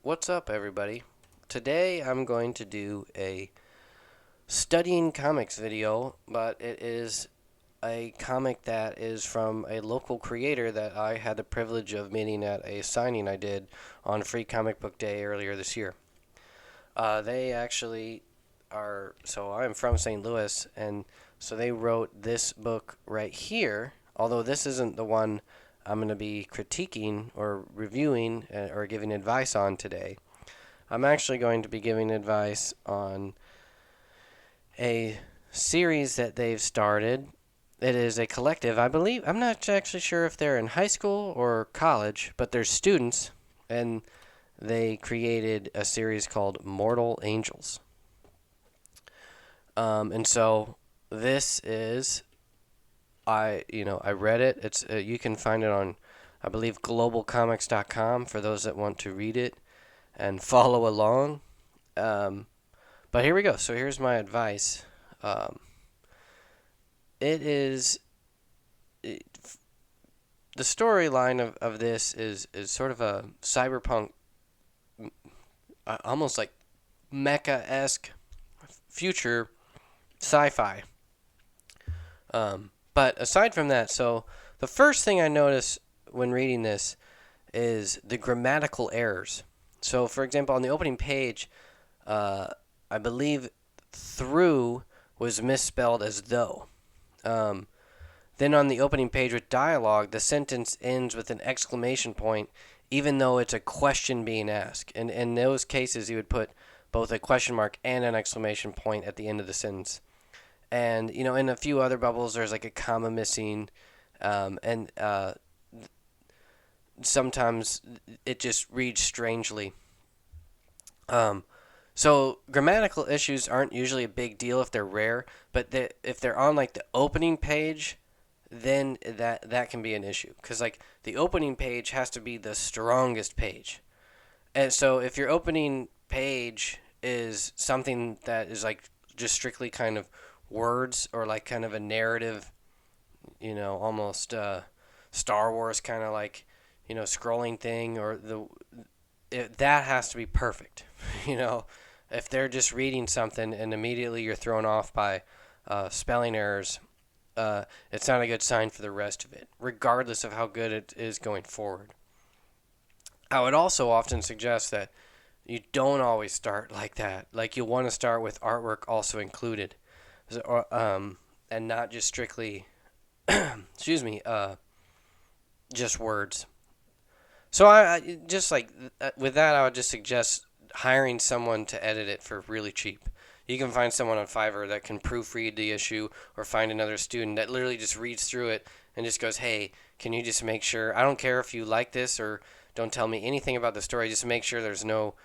What's up, everybody? Today I'm going to do a studying comics video, but it is a comic that is from a local creator that I had the privilege of meeting at a signing I did on Free Comic Book Day earlier this year. They actually so I'm from St. Louis, and so they wrote this book right here, although this isn't the one I'm going to be critiquing or reviewing or giving advice on today. I'm actually going to be giving advice on a series that they've started. It is a collective, I believe. I'm not actually sure if they're in high school or college, but they're students, and they created a series called Mortal Angels. And so this is, I read it. It's you can find it on, I believe, globalcomics.com for those that want to read it and follow along. Um, But here we go. So here's my advice. Um, it is it, the storyline of this is sort of a cyberpunk, almost like mecha esque future sci-fi. But aside from that, so the first thing I notice when reading this is the grammatical errors. So, for example, on the opening page, uh, I believe through was misspelled as though. Um, then on the opening page with dialogue, the sentence ends with an exclamation point, even though it's a question being asked. And in those cases, you would put both a question mark and an exclamation point at the end of the sentence. And in a few other bubbles, there's like a comma missing, and sometimes it just reads strangely. Um, So grammatical issues aren't usually a big deal if they're rare, but if they're on like the opening page, then that can be an issue because like the opening page has to be the strongest page. And so if your opening page is something that is like just strictly kind of words or like kind of a narrative, almost Star Wars kind of like, scrolling thing or that has to be perfect. you know, if they're just reading something and immediately you're thrown off by spelling errors, it's not a good sign for the rest of it, regardless of how good it is going forward. I would also often suggest that you don't always start like that. Like you'll want to start with artwork also included, and not just strictly, excuse me, just words. So I just like with that, I would just suggest hiring someone to edit it for really cheap. You can find someone on Fiverr that can proofread the issue, or find another student that literally just reads through it and just goes, "Hey, can you just make sure? I don't care if you like this or don't tell me anything about the story. Just make sure there's no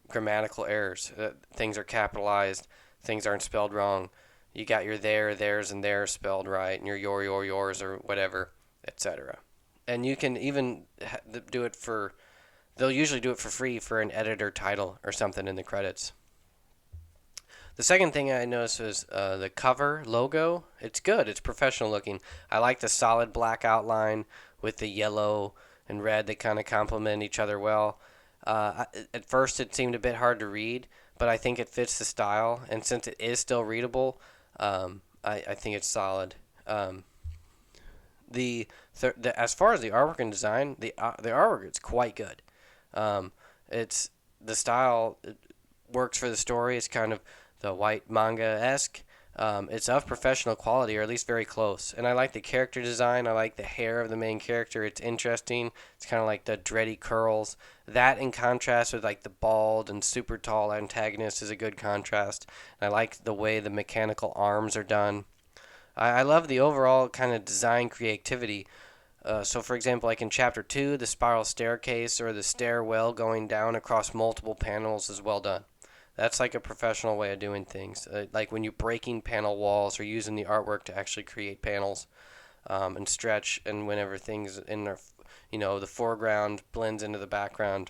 grammatical errors. Things are capitalized. Things aren't spelled wrong. You got your there, theirs, and theirs spelled right, and your, yours, or whatever, etc." And you can even do it for. They'll usually do it for free for an editor title or something in the credits. The second thing I noticed was the cover logo. It's good. It's professional looking. I like the solid black outline with the yellow and red. They kind of complement each other well. At first, it seemed a bit hard to read, but I think it fits the style. And since it is still readable, I think it's solid. As far as the artwork and design, the artwork is quite good. It's the style it works for the story. It's kind of the white manga esque. It's of professional quality, or at least very close. And I like the character design. I like the hair of the main character. It's interesting. It's kind of like the dready curls. That, in contrast with like the bald and super tall antagonist, is a good contrast. And I like the way the mechanical arms are done. I love the overall kind of design creativity. So, for example, like in Chapter 2, the spiral staircase or the stairwell going down across multiple panels is well done. That's like a professional way of doing things. Like when you're breaking panel walls or using the artwork to actually create panels, and stretch, and whenever things in their, the foreground blends into the background,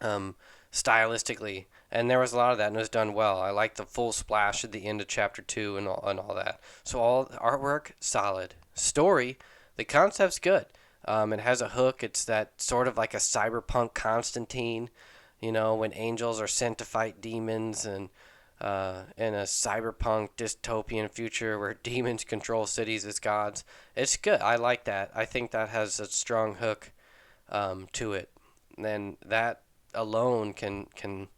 um, stylistically. And there was a lot of that, and it was done well. I like the full splash at the end of Chapter 2 and all that. So all artwork, solid. Story, the concept's good. It has a hook. It's that sort of like a cyberpunk Constantine, when angels are sent to fight demons, and in a cyberpunk dystopian future where demons control cities as gods. It's good. I like that. I think that has a strong hook to it. And that alone can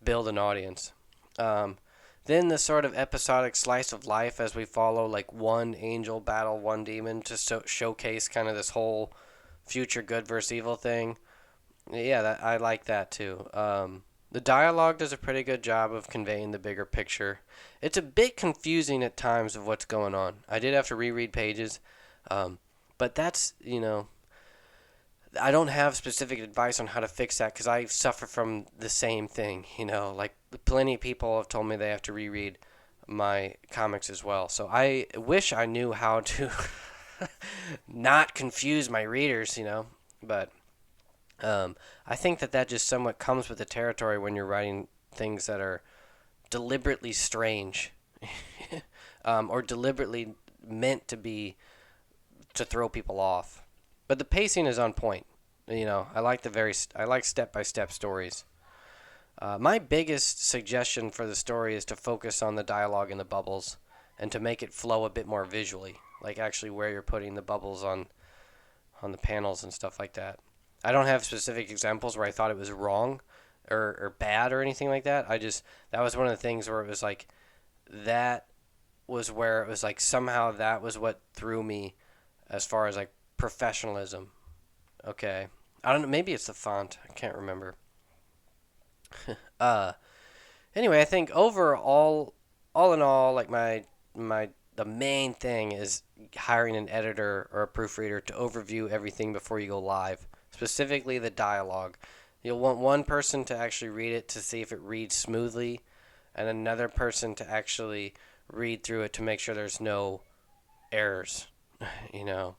build an audience. Um, then the sort of episodic slice of life as we follow like one angel battle one demon to showcase kind of this whole future good versus evil thing. Yeah, I like that too. The dialogue does a pretty good job of conveying the bigger picture. It's a bit confusing at times of what's going on. I did have to reread pages, but that's I don't have specific advice on how to fix that because I suffer from the same thing. Like plenty of people have told me they have to reread my comics as well. So I wish I knew how to not confuse my readers. But I think that just somewhat comes with the territory when you're writing things that are deliberately strange, or deliberately meant to throw people off. But the pacing is on point. I like step by step stories. My biggest suggestion for the story is to focus on the dialogue and the bubbles, and to make it flow a bit more visually, like actually where you're putting the bubbles on the panels and stuff like that. I don't have specific examples where I thought it was wrong or bad or anything like that. That was one of the things where it was like that was where it was like somehow that was what threw me as far as like professionalism. Okay. I don't know, maybe it's the font. I can't remember. uh anyway, I think overall all in all like my the main thing is hiring an editor or a proofreader to overview everything before you go live, specifically the dialogue. You'll want one person to actually read it to see if it reads smoothly, and another person to actually read through it to make sure there's no errors. you know.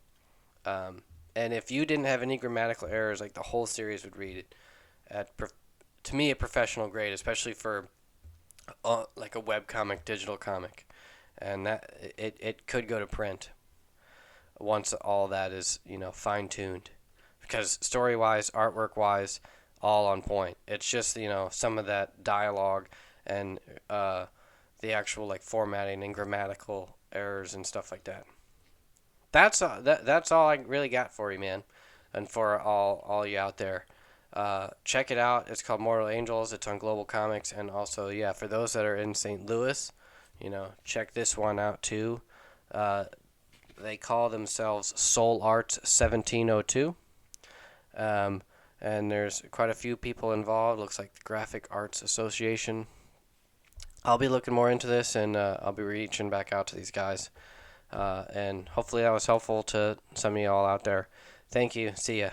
Um, and if you didn't have any grammatical errors, like the whole series would read it to me a professional grade, especially for like a web comic, digital comic, and that it could go to print once all that is fine tuned, because story wise, artwork wise, all on point. It's just some of that dialogue and the actual like formatting and grammatical errors and stuff like that. That's all I really got for you, man, and for all you out there. Check it out. It's called Mortal Angels. It's on Global Comix, and also yeah, for those that are in St. Louis, check this one out too. Uh, they call themselves Soul Arts 1702. Um, and there's quite a few people involved. Looks like the Graphic Arts Association. I'll be looking more into this, and I'll be reaching back out to these guys. And hopefully that was helpful to some of y'all out there. Thank you. See ya.